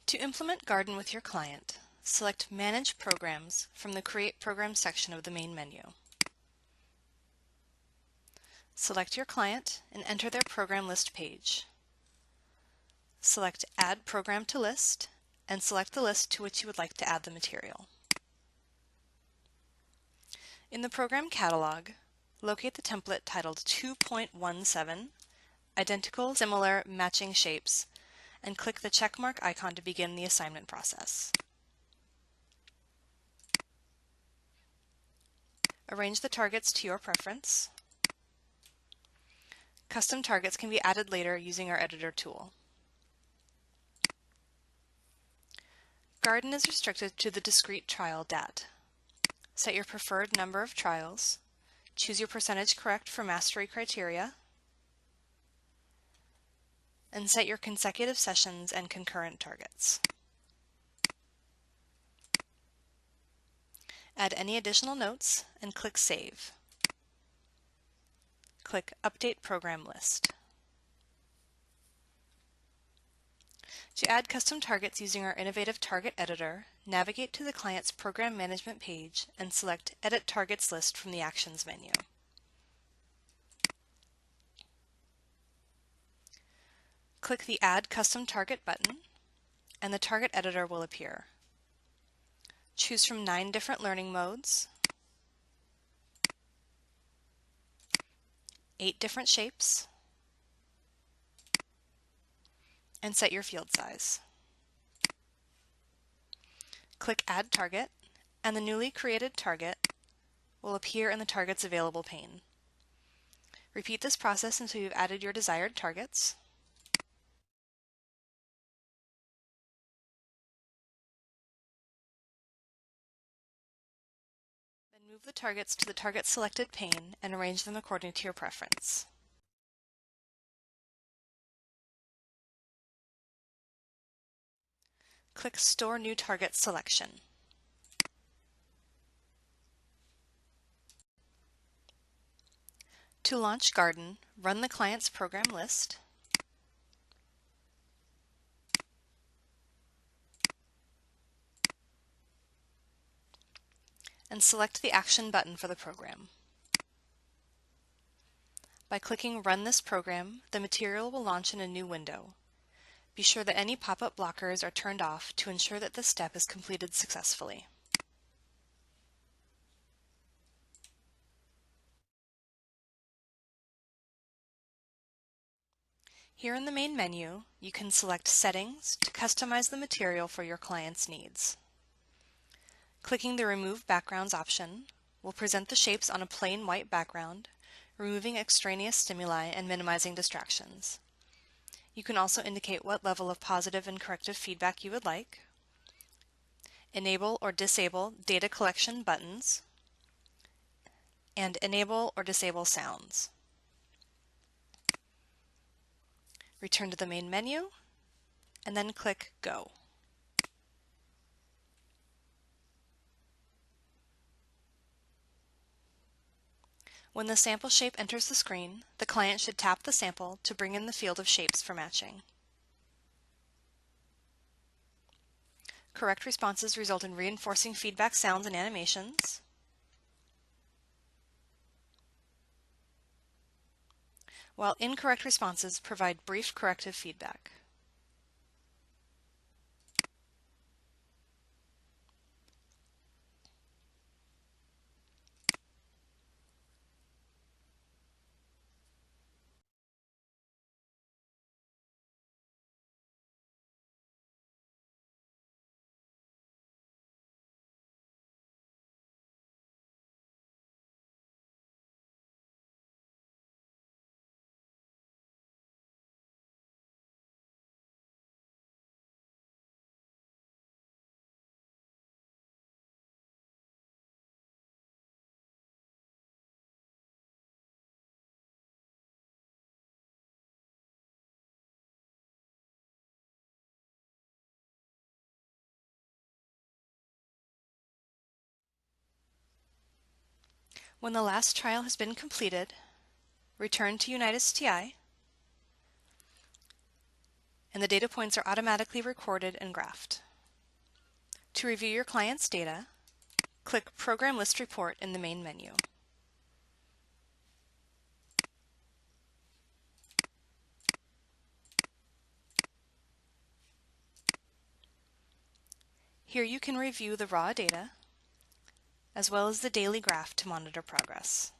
To implement Garden with your client, select Manage Programs from the Create Program section of the main menu. Select your client and enter their program list page. Select Add Program to List and select the list to which you would like to add the material. In the program catalog, locate the template titled 2.17, Identical, Similar, Matching Shapes, and click the checkmark icon to begin the assignment process. Arrange the targets to your preference. Custom targets can be added later using our editor tool. Garden is restricted to the discrete trial DAT. Set your preferred number of trials, choose your percentage correct for mastery criteria, and set your consecutive sessions and concurrent targets. Add any additional notes and click Save. Click Update Program List. To add custom targets using our innovative target editor, navigate to the client's program management page and select Edit Targets List from the Actions menu. Click the Add Custom Target button, and the target editor will appear. Choose from 9 different learning modes, 8 different shapes, and set your field size. Click Add Target, and the newly created target will appear in the Targets Available pane. Repeat this process until you've added your desired targets. Then move the targets to the Target Selected pane and arrange them according to your preference. Click Store New Target Selection. To launch Garden, run the client's program list, and select the Action button for the program. By clicking Run this program, the material will launch in a new window. Be sure that any pop-up blockers are turned off to ensure that this step is completed successfully. Here in the main menu, you can select Settings to customize the material for your client's needs. Clicking the Remove Backgrounds option will present the shapes on a plain white background, removing extraneous stimuli and minimizing distractions. You can also indicate what level of positive and corrective feedback you would like, enable or disable data collection buttons, and enable or disable sounds. Return to the main menu, and then click Go. When the sample shape enters the screen, the client should tap the sample to bring in the field of shapes for matching. Correct responses result in reinforcing feedback sounds and animations. While incorrect responses provide brief corrective feedback. When the last trial has been completed, return to UnitusTI and the data points are automatically recorded and graphed. To review your client's data, click Program List Report in the main menu. Here you can review the raw data, as well as the daily graph to monitor progress.